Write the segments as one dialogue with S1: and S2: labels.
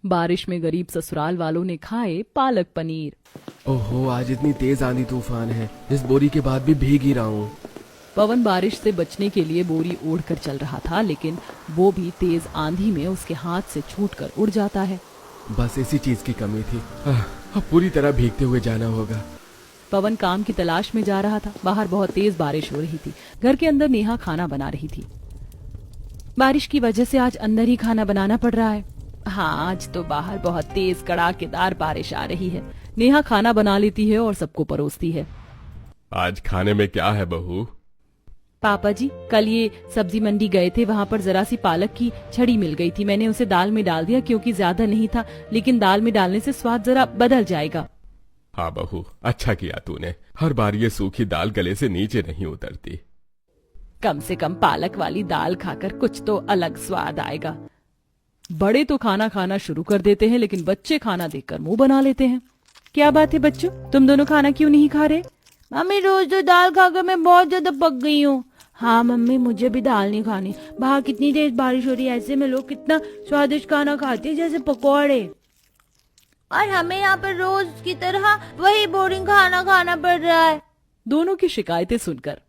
S1: बारिश में गरीब ससुराल वालों ने खाए पालक पनीर।
S2: ओहो, आज इतनी तेज आंधी तूफान है, इस बोरी के बाद भी भीग ही रहा हूँ।
S1: पवन बारिश से बचने के लिए बोरी ओढ़कर चल रहा था, लेकिन वो भी तेज आंधी में उसके हाथ से छूटकर उड़ जाता है।
S2: बस इसी चीज की कमी थी, अब पूरी तरह भीगते हुए जाना होगा।
S1: पवन काम की तलाश में जा रहा था। बाहर बहुत तेज बारिश हो रही थी। घर के अंदर नेहा खाना बना रही थी। बारिश की वजह से आज अंदर ही खाना बनाना पड़ रहा है। हाँ, आज तो बाहर बहुत तेज कड़ाकेदार बारिश आ रही है। नेहा खाना बना लेती है और सबको परोसती है।
S3: आज खाने में क्या है बहू?
S1: पापा जी, कल ये सब्जी मंडी गए थे, वहाँ पर जरा सी पालक की छड़ी मिल गई थी। मैंने उसे दाल में डाल दिया क्योंकि ज्यादा नहीं था, लेकिन दाल में डालने से स्वाद जरा बदल जाएगा।
S3: हाँ बहू, अच्छा किया तूने। हर बार ये सूखी दाल गले से नीचे नहीं उतरती।
S1: कम से कम पालक वाली दाल खाकर कुछ तो अलग स्वाद आएगा। बड़े तो खाना खाना शुरू कर देते हैं, लेकिन बच्चे खाना देखकर मुंह बना लेते हैं। क्या बात है बच्चों, तुम दोनों खाना क्यों नहीं खा रहे?
S4: मम्मी, रोज तो दाल खाकर मैं बहुत ज्यादा पक गई हूँ। हाँ मम्मी, मुझे भी दाल नहीं खानी। बाहर कितनी तेज बारिश हो रही है, ऐसे में लोग कितना स्वादिष्ट खाना खाते हैं, जैसे पकौड़े। और हमें यहाँ पर रोज की तरह वही बोरिंग खाना खाना पड़ रहा है।
S1: दोनों की शिकायतें सुनकर,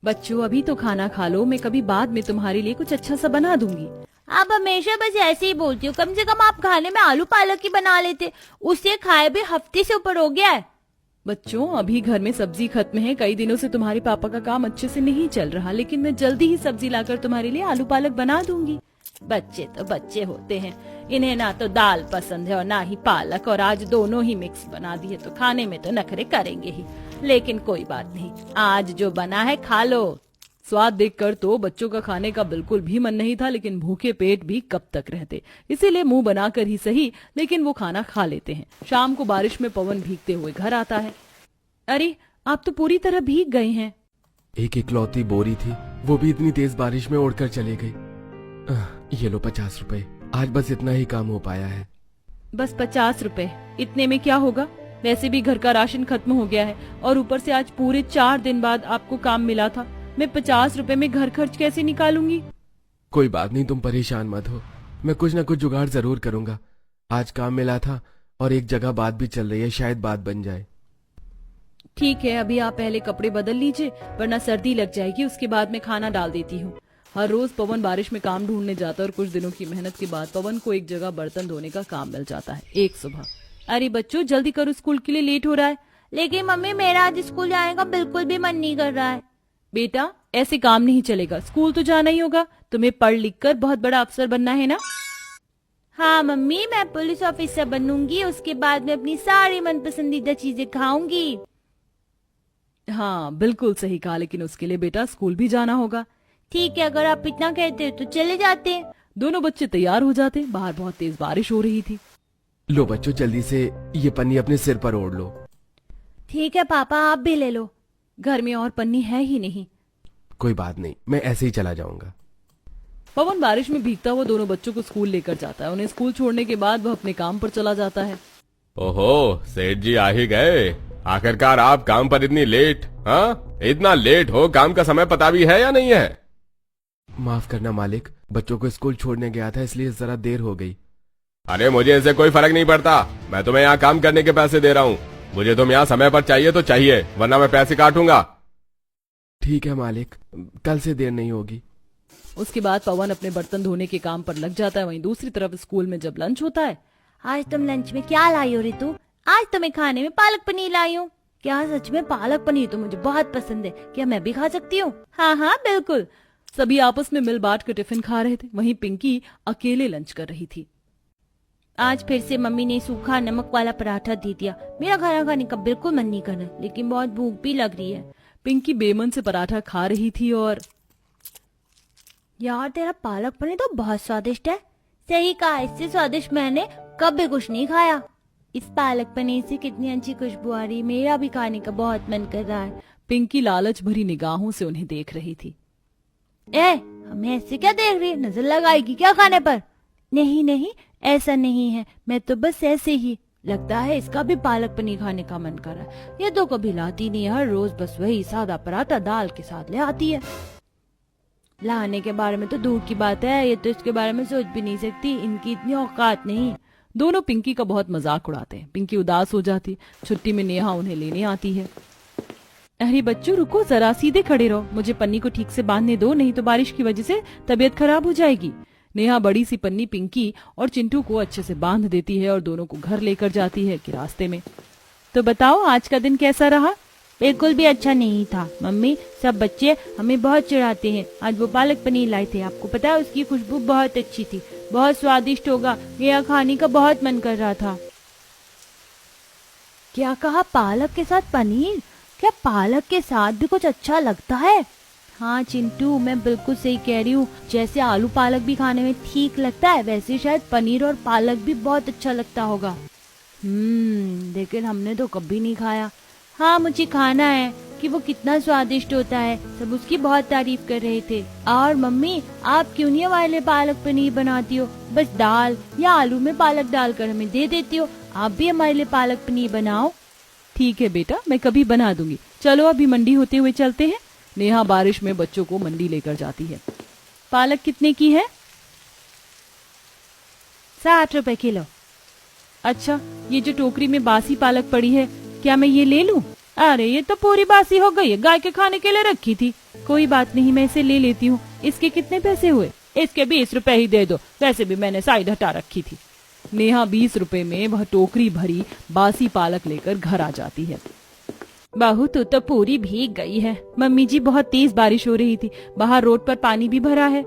S1: बच्चों अभी तो खाना खा लो, मैं कभी बाद में तुम्हारे लिए कुछ अच्छा सा बना दूंगी।
S4: आप हमेशा बस ऐसे ही बोलती हो। कम से कम आप खाने में आलू पालक ही बना लेते, उसे खाए भी हफ्ते से ऊपर हो गया है।
S1: बच्चों, अभी घर में सब्जी खत्म है। कई दिनों से तुम्हारे पापा का काम अच्छे से नहीं चल रहा, लेकिन मैं जल्दी ही सब्जी लाकर तुम्हारे लिए आलू पालक बना दूंगी।
S4: बच्चे तो बच्चे होते हैं, इन्हें ना तो दाल पसंद है और ना ही पालक, और आज दोनों ही मिक्स बना दिए तो खाने में तो नखरे करेंगे ही। लेकिन कोई बात नहीं, आज जो बना है खा लो।
S1: स्वाद देखकर तो बच्चों का खाने का बिल्कुल भी मन नहीं था, लेकिन भूखे पेट भी कब तक रहते, इसीलिए मुंह बनाकर ही सही, लेकिन वो खाना खा लेते हैं। शाम को बारिश में पवन भीगते हुए घर आता है। अरे, आप तो पूरी तरह भीग गए हैं।
S2: एक इकलौती बोरी थी, वो भी इतनी तेज बारिश में उड़कर चली गई। ये लो 50 रुपए, आज बस इतना ही काम हो पाया है।
S1: बस 50 रुपए? इतने में क्या होगा? वैसे भी घर का राशन खत्म हो गया है, और ऊपर से आज पूरे 4 दिन बाद आपको काम मिला था। मैं 50 रुपए में घर खर्च कैसे निकालूंगी?
S2: कोई बात नहीं, तुम परेशान मत हो, मैं कुछ न कुछ जुगाड़ जरूर करूंगा। आज काम मिला था और एक जगह बात भी चल रही है, शायद बात बन जाए।
S1: ठीक है, अभी आप पहले कपड़े बदल लीजिए, वरना सर्दी लग जाएगी। उसके बाद मैं खाना डाल देती हूँ। हर रोज पवन बारिश में काम ढूंढने जाता है और कुछ दिनों की मेहनत के बाद पवन को एक जगह बर्तन धोने का काम मिल जाता है। एक सुबह, अरे बच्चों जल्दी करो, स्कूल के लिए लेट हो रहा है।
S4: लेकिन मम्मी, मेरा आज स्कूल जाने का बिल्कुल भी मन नहीं कर रहा है।
S1: बेटा, ऐसे काम नहीं चलेगा, स्कूल तो जाना ही होगा। तुम्हें पढ़ लिख कर बहुत बड़ा अफसर बनना है ना?
S4: हाँ मम्मी, मैं पुलिस ऑफिसर बनूंगी, उसके बाद मैं अपनी सारी मन पसंदीदा चीजें खाऊंगी।
S1: हाँ बिल्कुल सही कहा, लेकिन उसके लिए बेटा स्कूल भी जाना होगा।
S4: ठीक है, अगर आप इतना कहते हो तो चले जाते हैं।
S1: दोनों बच्चे तैयार हो जाते। बाहर बहुत तेज बारिश हो रही थी।
S2: लो बच्चों, जल्दी से ये पन्नी अपने सिर पर ओढ़ लो।
S4: ठीक है पापा, आप भी ले लो।
S1: घर में और पन्नी है ही नहीं।
S2: कोई बात नहीं, मैं ऐसे ही चला जाऊंगा।
S1: पवन बारिश में भीगता हुआ दोनों बच्चों को स्कूल लेकर जाता है। उन्हें स्कूल छोड़ने के बाद वह अपने काम पर चला जाता है।
S3: ओहो, सेठ जी आ ही गए। आखिरकार आप काम पर इतनी लेट? हाँ, इतना लेट हो, काम का समय पता भी है या नहीं है?
S2: माफ करना मालिक, बच्चों को स्कूल छोड़ने गया था, इसलिए जरा देर हो गई।
S3: अरे मुझे इससे कोई फर्क नहीं पड़ता, मैं तुम्हें यहाँ काम करने के पैसे दे रहा हूँ। मुझे तुम यहाँ समय पर चाहिए तो चाहिए, वरना मैं पैसे काटूंगा।
S2: ठीक है मालिक, कल से देर नहीं होगी।
S1: उसके बाद पवन अपने बर्तन धोने के काम पर लग जाता है। वहीं दूसरी तरफ स्कूल में जब लंच होता है।
S4: आज तुम लंच में क्या लाई हो रितु? आज तो मैं खाने में पालक पनीर लाई हूँ। क्या सच में? पालक पनीर तो मुझे बहुत पसंद है, क्या मैं भी खा सकती हूँ?
S1: हाँ हाँ बिल्कुल। सभी आपस में मिल बांट कर टिफिन खा रहे थे। वहीं पिंकी अकेले लंच कर रही थी।
S4: आज फिर से मम्मी ने सूखा नमक वाला पराठा दे दिया। मेरा खाना खाने का बिल्कुल मन नहीं कर रहा, लेकिन बहुत भूख भी लग रही है।
S1: पिंकी बेमन से पराठा खा रही थी और
S4: यार, तेरा पालक पनीर तो बहुत स्वादिष्ट है। सही कहा, इससे स्वादिष्ट मैंने कभी कुछ नहीं खाया। इस पालक पनीर से कितनी अच्छी खुशबू आ रही, मेरा भी खाने का बहुत मन कर रहा है।
S1: पिंकी लालच भरी निगाहों से उन्हें देख रही थी।
S4: हमें ऐसे क्या देख रही है? नजर लगाएगी क्या खाने पर? नहीं नहीं, ऐसा नहीं है, मैं तो बस ऐसे ही। लगता है इसका भी पालक पनीर खाने का मन कर रहा है। ये तो कभी लाती नहीं है, हर रोज बस वही सादा पराठा दाल के साथ ले आती है। लाने के बारे में तो दूर की बात है, ये तो इसके बारे में सोच भी नहीं सकती, इनकी इतनी औकात नहीं।
S1: दोनों पिंकी का बहुत मजाक उड़ाते हैं। पिंकी उदास हो जाती। छुट्टी में नेहा उन्हें लेने आती है। अरे बच्चों रुको जरा, सीधे खड़े रहो, मुझे पन्नी को ठीक से बांधने दो, नहीं तो बारिश की वजह से तबीयत खराब हो जाएगी। नेहा बड़ी सी पन्नी पिंकी और चिंटू को अच्छे से बांध देती है और दोनों को घर लेकर जाती है कि रास्ते में। तो बताओ आज का दिन कैसा रहा?
S4: बिल्कुल भी अच्छा नहीं था मम्मी, सब बच्चे हमें बहुत चिढ़ाते हैं। आज वो पालक पनीर लाए थे, आपको पता है उसकी खुशबू बहुत अच्छी थी, बहुत स्वादिष्ट होगा, मेरा खाने का बहुत मन कर रहा था। क्या कहा? पालक के साथ पनीर? क्या पालक के साथ भी कुछ अच्छा लगता है? हाँ चिंटू, मैं बिल्कुल सही कह रही हूँ। जैसे आलू पालक भी खाने में ठीक लगता है, वैसे शायद पनीर और पालक भी बहुत अच्छा लगता होगा। लेकिन हमने तो कभी नहीं खाया। हाँ मुझे खाना है कि वो कितना स्वादिष्ट होता है, सब उसकी बहुत तारीफ कर रहे थे। और मम्मी आप क्यों नहीं हमारे लिए पालक पनीर बनाती हो? बस दाल या आलू में पालक डालकर हमें दे देती हो, आप भी हमारे लिए पालक पनीर बनाओ।
S1: ठीक है बेटा, मैं कभी बना दूंगी। चलो अभी मंडी होते हुए चलते हैं। नेहा बारिश में बच्चों को मंडी लेकर जाती है। पालक कितने की है?
S4: 60 रुपए किलो।
S1: अच्छा, ये जो टोकरी में बासी पालक पड़ी है, क्या मैं ये ले लूं? अरे ये तो पूरी बासी हो गई है, गाय के खाने के लिए रखी थी। कोई बात नहीं, मैं इसे ले लेती हूँ। इसके कितने पैसे हुए? इसके 20 रुपए ही दे दो, वैसे भी मैंने साइड हटा रखी थी। नेहा 20 रुपए में वह टोकरी भरी बासी पालक लेकर घर आ जाती है। बहू तू तो पूरी भीग गई है। मम्मी जी बहुत तेज बारिश हो रही थी, बाहर रोड पर पानी भी भरा है।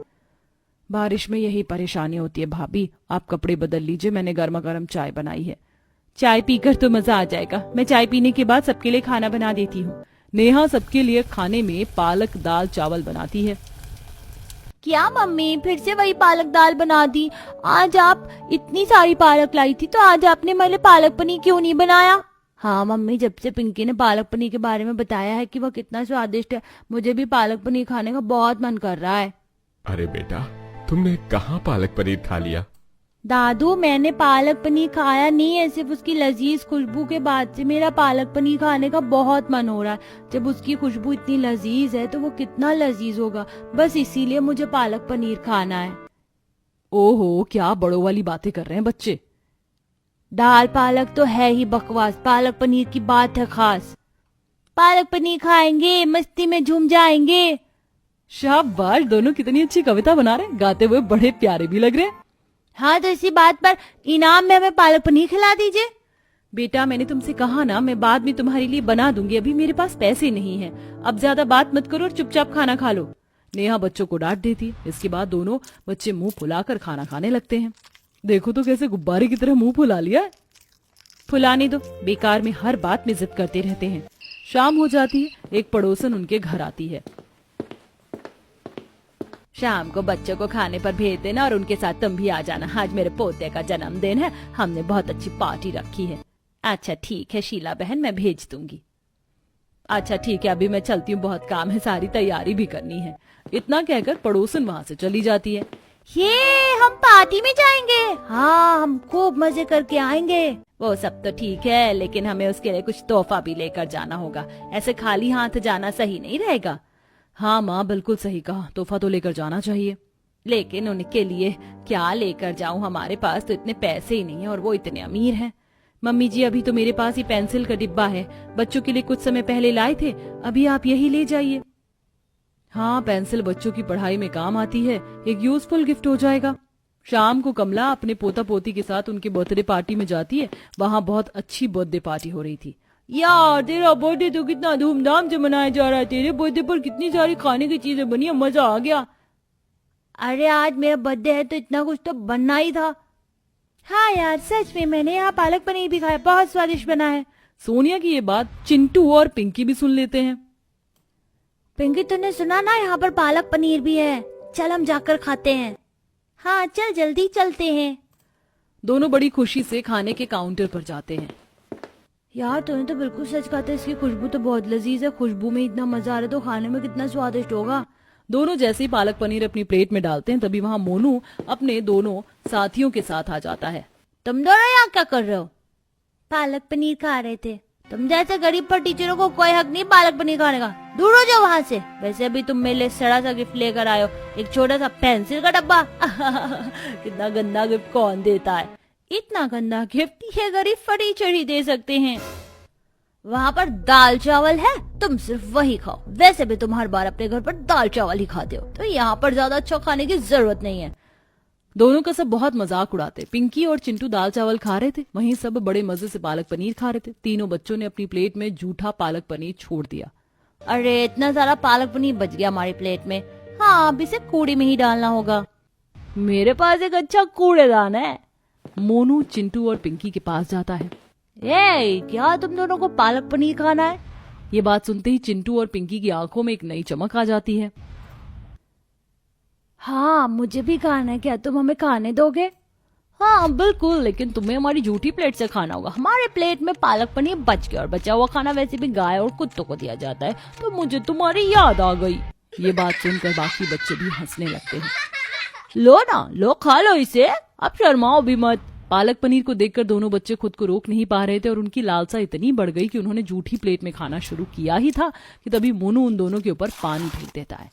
S1: बारिश में यही परेशानी होती है भाभी, आप कपड़े बदल लीजिए, मैंने गर्मा गर्म चाय बनाई है। चाय पीकर तो मजा आ जाएगा। मैं चाय पीने के बाद सबके लिए खाना बना देती हूँ। नेहा सबके लिए खाने में पालक दाल चावल बनाती है।
S4: क्या मम्मी फिर से वही पालक दाल बना दी? आज आप इतनी सारी पालक लाई थी, तो आज आपने मेरे लिए पालक पनीर क्यों नहीं बनाया? हाँ मम्मी, जब से पिंकी ने पालक पनीर के बारे में बताया है कि वह कितना स्वादिष्ट है, मुझे भी पालक पनीर खाने का बहुत मन कर रहा है।
S3: अरे बेटा, तुमने कहाँ पालक पनीर खा लिया?
S4: दादू मैंने पालक पनीर खाया नहीं है, सिर्फ उसकी लजीज खुशबू के बाद से मेरा पालक पनीर खाने का बहुत मन हो रहा है। जब उसकी खुशबू इतनी लजीज है तो वो कितना लजीज होगा, बस इसीलिए मुझे पालक पनीर खाना है।
S1: ओहो, क्या बड़ों वाली बातें कर रहे हैं बच्चे।
S4: दाल पालक तो है ही बकवास, पालक पनीर की बात है खास। पालक पनीर खाएंगे, मस्ती में झूम जाएंगे।
S1: शाबाश, दोनों कितनी अच्छी कविता बना रहे हैं, गाते हुए बड़े प्यारे भी लग रहे हैं।
S4: हाँ तो इसी बात पर इनाम में हमें पालक पनीर खिला दीजिए।
S1: बेटा मैंने तुमसे कहा ना, मैं बाद में तुम्हारे लिए बना दूंगी, अभी मेरे पास पैसे नहीं हैं। अब ज्यादा बात मत करो और चुपचाप खाना खा लो। नेहा बच्चों को डांट देती है। इसके बाद दोनों बच्चे मुंह फुलाकर खाना खाने लगते हैं। देखो तो कैसे गुब्बारे की तरह मुंह फुला लिया है। फुलाने दो, बेकार में हर बात में जिद करते रहते हैं। शाम हो जाती है। एक पड़ोसन उनके घर आती है। शाम को बच्चों को खाने पर भेज देना और उनके साथ तुम भी आ जाना, आज मेरे पोते का जन्मदिन है, हमने बहुत अच्छी पार्टी रखी है। अच्छा ठीक है शीला बहन, मैं भेज दूंगी। अच्छा ठीक है, अभी मैं चलती हूँ, बहुत काम है, सारी तैयारी भी करनी है। इतना कहकर पड़ोसन वहाँ से चली जाती है।
S4: ये हम पार्टी में जाएंगे? हाँ हम खूब मजे करके आएंगे।
S1: वो सब तो ठीक है, लेकिन हमें उसके लिए कुछ तोहफा भी लेकर जाना होगा, ऐसे खाली हाथ जाना सही नहीं रहेगा। हाँ माँ बिल्कुल सही कहा, तोहफा तो लेकर जाना चाहिए, लेकिन उनके लिए क्या लेकर जाऊं, हमारे पास तो इतने पैसे ही नहीं है और वो इतने अमीर हैं। मम्मी जी अभी तो मेरे पास ही पेंसिल का डिब्बा है, बच्चों के लिए कुछ समय पहले लाए थे, अभी आप यही ले जाइए। हाँ पेंसिल बच्चों की पढ़ाई में काम आती है, एक यूजफुल गिफ्ट हो जाएगा। शाम को कमला अपने पोता पोती के साथ उनके बर्थडे पार्टी में जाती है। वहाँ बहुत अच्छी बर्थडे पार्टी हो रही थी। यार तेरा बर्थडे तो कितना धूमधाम से मनाया जा रहा है, तेरे बर्थडे पर कितनी सारी खाने की चीजें बनी है, मजा आ गया।
S4: अरे आज मेरा बर्थडे है तो इतना कुछ तो बनना ही था। हाँ यार सच में, मैंने यहाँ पालक पनीर भी खाया, बहुत स्वादिष्ट बना है।
S1: सोनिया की ये बात चिंटू और पिंकी भी सुन लेते हैं।
S4: पिंकी तूने सुना ना, यहाँ पर पालक पनीर भी है, चल हम जाकर खाते हैं। हाँ चल जल्दी चलते हैं।
S1: दोनों बड़ी खुशी से खाने के काउंटर पर जाते हैं।
S4: यार तूने तो बिल्कुल सच कहा था, इसकी खुशबू तो बहुत लजीज है, खुशबू में इतना मजा आ रहा है तो खाने में कितना स्वादिष्ट होगा।
S1: दोनों जैसे ही पालक पनीर अपनी प्लेट में डालते हैं, तभी वहाँ मोनू अपने दोनों साथियों के साथ आ जाता है।
S4: तुम दोनों यहाँ क्या कर रहे हो? पालक पनीर खा रहे थे। तुम जैसे गरीब पर टीचरों को कोई हक नहीं पालक पनीर खाने का। दूर हो जाओ वहाँ से। वैसे भी तुम मेरे लिए सड़ा सा गिफ्ट लेकर आए हो, एक छोटा सा पेंसिल का डब्बा। कितना गंदा गिफ्ट कौन देता है? इतना गंदा गिफ्ट ये गरीब फर्नीचर ही दे सकते हैं। वहाँ पर दाल चावल है, तुम सिर्फ वही खाओ। वैसे भी तुम हर बार अपने घर पर दाल चावल ही खाते हो, तो यहाँ पर ज्यादा अच्छा खाने की जरूरत नहीं है।
S1: दोनों का सब बहुत मजाक उड़ाते। पिंकी और चिंटू दाल चावल खा रहे थे, वहीं सब बड़े मजे से पालक पनीर खा रहे थे। तीनों बच्चों ने अपनी प्लेट में जूठा पालक पनीर छोड़ दिया।
S4: अरे इतना सारा पालक पनीर बच गया हमारी प्लेट में। हाँ, अब इसे कूड़े में ही डालना होगा। मेरे पास एक अच्छा कूड़ेदान है।
S1: मोनू चिंटू और पिंकी के पास जाता है।
S4: क्या तुम दोनों को पालक पनीर खाना है?
S1: ये बात सुनते ही चिंटू और पिंकी की आंखों में एक नई चमक आ जाती है।
S4: हाँ, मुझे भी खाना है, क्या तुम हमें खाने दोगे?
S1: हाँ बिल्कुल, लेकिन तुम्हें हमारी झूठी प्लेट से खाना होगा।
S4: हमारे प्लेट में पालक पनीर बच गया और बचा हुआ खाना वैसे भी गाय और कुत्तों को दिया जाता है,
S1: तो मुझे तुम्हारी याद आ गई। ये बात सुनकर बाकी बच्चे भी हंसने लगते हैं।
S4: लो ना, लो खा लो इसे, अब शर्माओ भी मत।
S1: पालक पनीर को देखकर दोनों बच्चे खुद को रोक नहीं पा रहे थे और उनकी लालसा इतनी बढ़ गई कि उन्होंने झूठी प्लेट में खाना शुरू किया ही था कि तभी मोनू उन दोनों के ऊपर पानी फेंक देता है।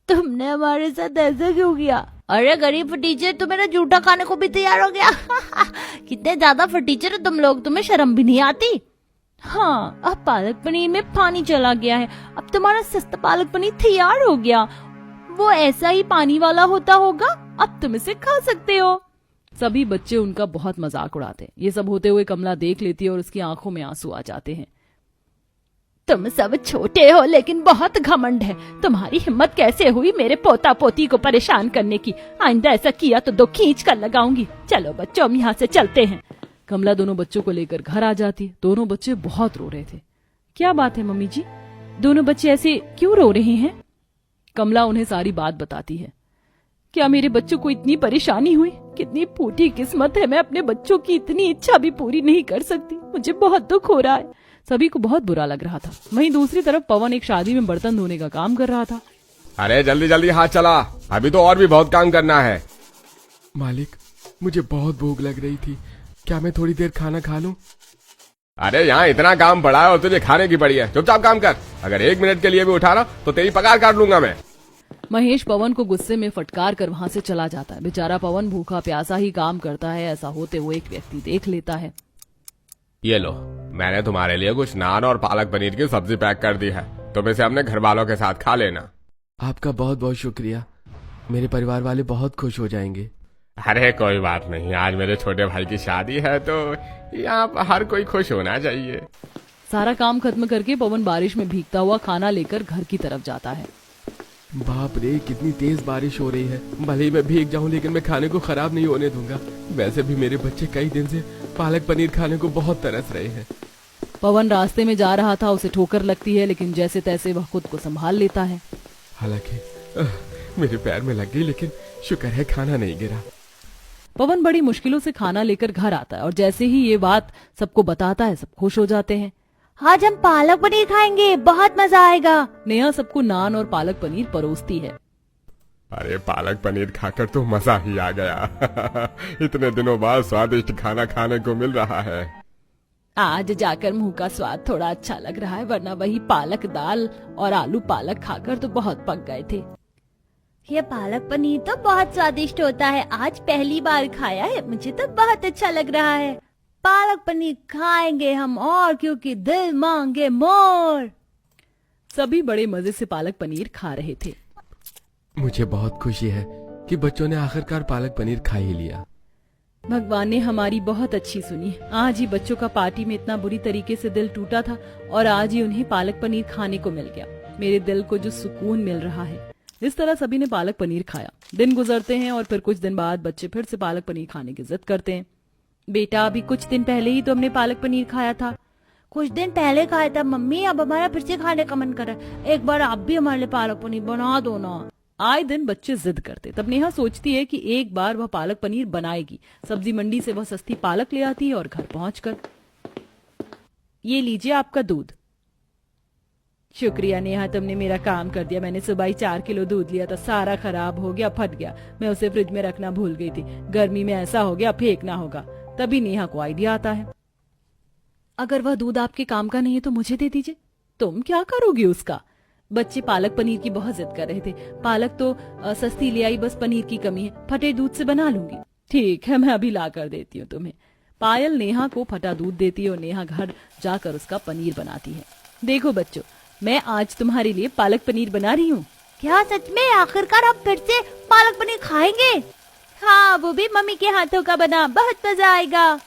S4: तुमने हमारे साथ ऐसा क्यों किया? अरे गरीब फटीचर, तुम मेरा जूठा खाने को भी तैयार हो गया। कितने ज्यादा फटीचर हो तुम लोग, तुम्हें शर्म भी नहीं आती? हाँ, अब पालक पनीर में पानी चला गया है, अब तुम्हारा सस्ता पालक पनीर तैयार हो गया। वो ऐसा ही पानी वाला होता होगा, अब तुम इसे खा सकते हो।
S1: सभी बच्चे उनका बहुत मजाक उड़ाते। ये सब होते हुए कमला देख लेती है और उसकी आंखों में आंसू आ जाते हैं।
S4: तुम सब छोटे हो लेकिन बहुत घमंड है। तुम्हारी हिम्मत कैसे हुई मेरे पोता पोती को परेशान करने की? आइंदा ऐसा किया तो दो खींच कर लगाऊंगी। चलो बच्चों, हम यहाँ से चलते हैं।
S1: कमला दोनों बच्चों को लेकर घर आ जाती है। दोनों बच्चे बहुत रो रहे थे। क्या बात है मम्मी जी, दोनों बच्चे ऐसे क्यों रो रहे हैं? कमला उन्हें सारी बात बताती है। क्या मेरे बच्चों को इतनी परेशानी हुई? कितनी फूटी किस्मत है, मैं अपने बच्चों की इतनी इच्छा भी पूरी नहीं कर सकती। मुझे बहुत दुख हो रहा है। सभी को बहुत बुरा लग रहा था। वहीं दूसरी तरफ पवन एक शादी में बर्तन धोने का काम कर रहा था।
S3: अरे जल्दी जल्दी हाथ चला, अभी तो और भी बहुत काम करना है।
S2: मालिक, मुझे बहुत भूख लग रही थी, क्या मैं थोड़ी देर खाना खा लूं?
S3: अरे यहाँ इतना काम पड़ा है और तुझे खाने की पड़ी है, चुपचाप काम कर। अगर 1 मिनट के लिए भी उठा ना तो तेरी पगार काट लूंगा मैं।
S1: महेश पवन को गुस्से में फटकार कर वहां से चला जाता है। बेचारा पवन भूखा प्यासा ही काम करता है। ऐसा होते हुए एक व्यक्ति देख लेता है।
S3: ये लो, मैंने तुम्हारे लिए कुछ नान और पालक पनीर की सब्जी पैक कर दी है, तुम इसे अपने घर वालों के साथ खा लेना।
S2: आपका बहुत बहुत शुक्रिया, मेरे परिवार वाले बहुत खुश हो जाएंगे।
S3: अरे कोई बात नहीं, आज मेरे छोटे भाई की शादी है तो यहाँ पर हर कोई खुश होना चाहिए।
S1: सारा काम खत्म करके पवन बारिश में भीगता हुआ खाना लेकर घर की तरफ जाता है।
S2: बाप रे, कितनी तेज बारिश हो रही है। भले ही मैं भीग जाऊं लेकिन मैं खाने को खराब नहीं होने दूंगा। वैसे भी मेरे बच्चे कई दिन से पालक पनीर खाने को बहुत तरस रहे हैं।
S1: पवन रास्ते में जा रहा था, उसे ठोकर लगती है लेकिन जैसे तैसे वह खुद को संभाल लेता है।
S2: हालांकि मेरे पैर में लग गई, लेकिन शुक्र है खाना नहीं गिरा।
S1: पवन बड़ी मुश्किलों से खाना लेकर घर आता है और जैसे ही ये बात सबको बताता है, सब खुश हो जाते हैं।
S4: आज हम पालक पनीर खाएंगे, बहुत मजा आएगा।
S1: नेहा सबको नान और पालक पनीर परोसती है।
S3: अरे पालक पनीर खाकर तो मजा ही आ गया। इतने दिनों बाद स्वादिष्ट खाना खाने को मिल रहा है।
S1: आज जाकर मुंह का स्वाद थोड़ा अच्छा लग रहा है, वरना वही पालक दाल और आलू पालक खाकर तो बहुत पक गए थे।
S4: ये पालक पनीर तो बहुत स्वादिष्ट होता है, आज पहली बार खाया है, मुझे तो बहुत अच्छा लग रहा है। पालक पनीर खाएंगे हम और, क्योंकि दिल मांगे मोर।
S1: सभी बड़े मजे से पालक पनीर खा रहे थे।
S2: मुझे बहुत खुशी है कि बच्चों ने आखिरकार पालक पनीर खा ही लिया।
S1: भगवान ने हमारी बहुत अच्छी सुनी। आज ही बच्चों का पार्टी में इतना बुरी तरीके से दिल टूटा था और आज ही उन्हें पालक पनीर खाने को मिल गया। मेरे दिल को जो सुकून मिल रहा है। इस तरह सभी ने पालक पनीर खाया। दिन गुजरते हैं और फिर कुछ दिन बाद बच्चे फिर से पालक पनीर खाने की जिद करते हैं।
S4: बेटा, अभी कुछ दिन पहले ही तो हमने पालक पनीर खाया था। कुछ दिन पहले खाया था मम्मी, अब हमारा फिर से खाने का मन कर रहा है। एक बार आप भी हमारे लिए पालक पनीर बना दो ना।
S1: आए दिन बच्चे जिद करते। तब नेहा सोचती है कि एक बार वह पालक पनीर बनाएगी। सब्जी मंडी से वह सस्ती पालक ले आती है और घर पहुंचकर, ये लीजिए आपका दूध। शुक्रिया नेहा, तुमने मेरा काम कर दिया। मैंने सुबह ही 4 किलो दूध लिया था, सारा खराब हो गया, फट गया। मैं उसे फ्रिज में रखना भूल गई थी। गर्मी में ऐसा हो गया, फेंकना होगा। तभी नेहा को आइडिया आता है, अगर वह दूध आपके काम का नहीं है तो मुझे दे दीजिए, तुम क्या करोगी उसका? बच्चे पालक पनीर की बहुत जिद कर रहे थे। पालक तो सस्ती ले आई, बस पनीर की कमी है, फटे दूध से बना लूंगी। ठीक है, मैं अभी ला कर देती हूँ तुम्हें। पायल नेहा को फटा दूध देती है और नेहा घर जाकर उसका पनीर बनाती है। देखो बच्चों, मैं आज तुम्हारे लिए पालक पनीर बना रही हूँ।
S4: क्या सच में? आखिरकार आप फिर से पालक पनीर खाएंगे? हाँ, वो भी मम्मी के हाथों का बना, बहुत मजा आएगा।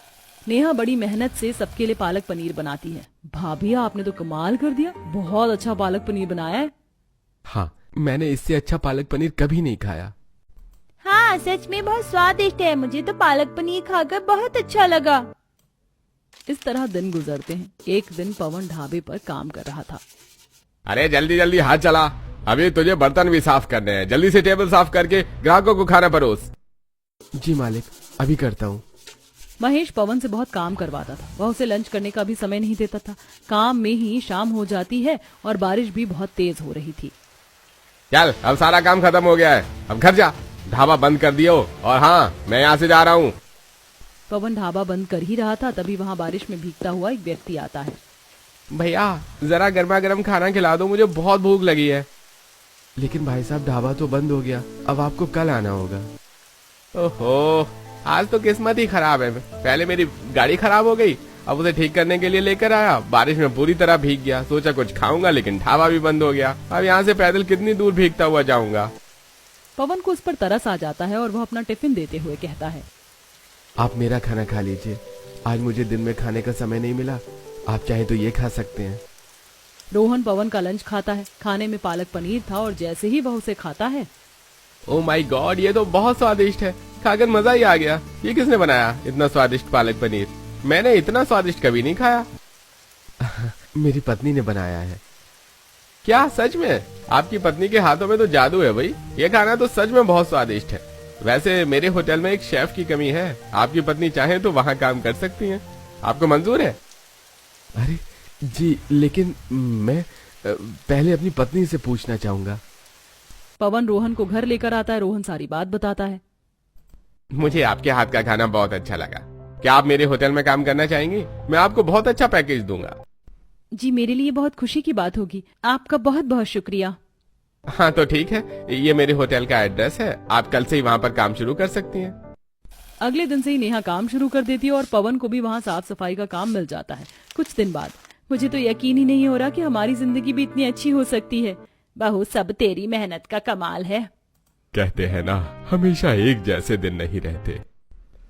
S1: नेहा बड़ी मेहनत से सबके लिए पालक पनीर बनाती है। भाभी आपने तो कमाल कर दिया, बहुत अच्छा पालक पनीर बनाया है।
S2: हाँ, मैंने इससे अच्छा पालक पनीर कभी नहीं खाया।
S4: हाँ, सच में बहुत स्वादिष्ट है। मुझे तो पालक पनीर खाकर बहुत अच्छा लगा।
S1: इस तरह दिन गुजरते हैं। एक दिन पवन ढाबे पर काम कर रहा था।
S3: अरे जल्दी जल्दी हाथ चला, अभी तुझे बर्तन भी साफ करने हैं। जल्दी से टेबल साफ करके ग्राहकों को खाना परोस।
S2: जी मालिक, अभी करता हूँ।
S1: महेश पवन से बहुत काम करवाता था। वह उसे लंच करने का भी समय नहीं देता था। काम में ही शाम हो जाती है और बारिश भी बहुत तेज हो रही थी।
S3: चल, अब सारा काम खत्म हो गया है, अब घर जा, ढाबा बंद कर दियो। और हाँ, मैं यहाँ से जा रहा हूँ।
S1: पवन ढाबा बंद कर ही रहा था, तभी वहाँ बारिश में भीगता हुआ एक व्यक्ति आता है।
S2: भैया, जरा गर्मा गर्म खाना खिला दो, मुझे बहुत भूख लगी है। लेकिन भाई साहब, ढाबा तो बंद हो गया, अब आपको कल आना होगा।
S3: ओहो, आज तो किस्मत ही खराब है। पहले मेरी गाड़ी खराब हो गई, अब उसे ठीक करने के लिए लेकर आया, बारिश में पूरी तरह भीग गया। सोचा कुछ खाऊंगा, लेकिन ढाबा भी बंद हो गया। अब यहाँ से पैदल कितनी दूर भीगता हुआ जाऊंगा।
S1: पवन को उस पर तरस आ जाता है और वह अपना टिफिन देते हुए कहता है,
S2: आप मेरा खाना खा लीजिए, आज मुझे दिन में खाने का समय नहीं मिला। आप चाहे तो ये खा सकते हैं।
S1: रोहन पवन का लंच खाता है। खाने में पालक पनीर था और जैसे ही वह उसे खाता है,
S3: ओ माय गॉड, ये तो बहुत स्वादिष्ट है। खाकर मजा ही आ गया। ये किसने बनाया इतना स्वादिष्ट पालक पनीर? मैंने इतना स्वादिष्ट कभी नहीं खाया।
S2: मेरी पत्नी ने बनाया है।
S3: क्या सच में? आपकी पत्नी के हाथों में तो जादू है भाई। ये खाना तो सच में बहुत स्वादिष्ट है। वैसे मेरे होटल में एक शेफ की कमी है, आपकी पत्नी चाहे तो वहाँ काम कर सकती है। आपको मंजूर है?
S2: अरे जी, लेकिन मैं पहले अपनी पत्नी से पूछना चाहूंगा।
S1: पवन रोहन को घर लेकर आता है। रोहन सारी बात बताता है।
S3: मुझे आपके हाथ का खाना बहुत अच्छा लगा। क्या आप मेरे होटल में काम करना चाहेंगी? मैं आपको बहुत अच्छा पैकेज दूंगा।
S1: जी, मेरे लिए बहुत खुशी की बात होगी। आपका बहुत बहुत शुक्रिया।
S3: हाँ तो ठीक है, ये मेरे होटल का एड्रेस है। आप कल से ही वहाँ पर काम शुरू कर सकती हैं।
S1: अगले दिन से ही नेहा काम शुरू कर देती है और पवन को भी वहाँ साफ सफाई का काम मिल जाता है। कुछ दिन बाद, मुझे तो यकीन ही नहीं हो रहा कि हमारी जिंदगी भी इतनी अच्छी हो सकती है। बहू, सब तेरी मेहनत का कमाल है।
S3: कहते हैं ना, हमेशा एक जैसे दिन नहीं रहते।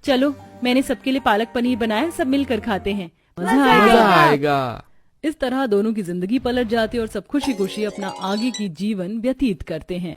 S1: चलो, मैंने सबके लिए पालक पनीर बनाया, सब मिलकर खाते हैं। मजा
S2: मजा
S1: आएगा।
S2: आएगा।
S1: इस तरह दोनों की जिंदगी पलट जाती है और सब खुशी खुशी अपना आगे की जीवन व्यतीत करते हैं।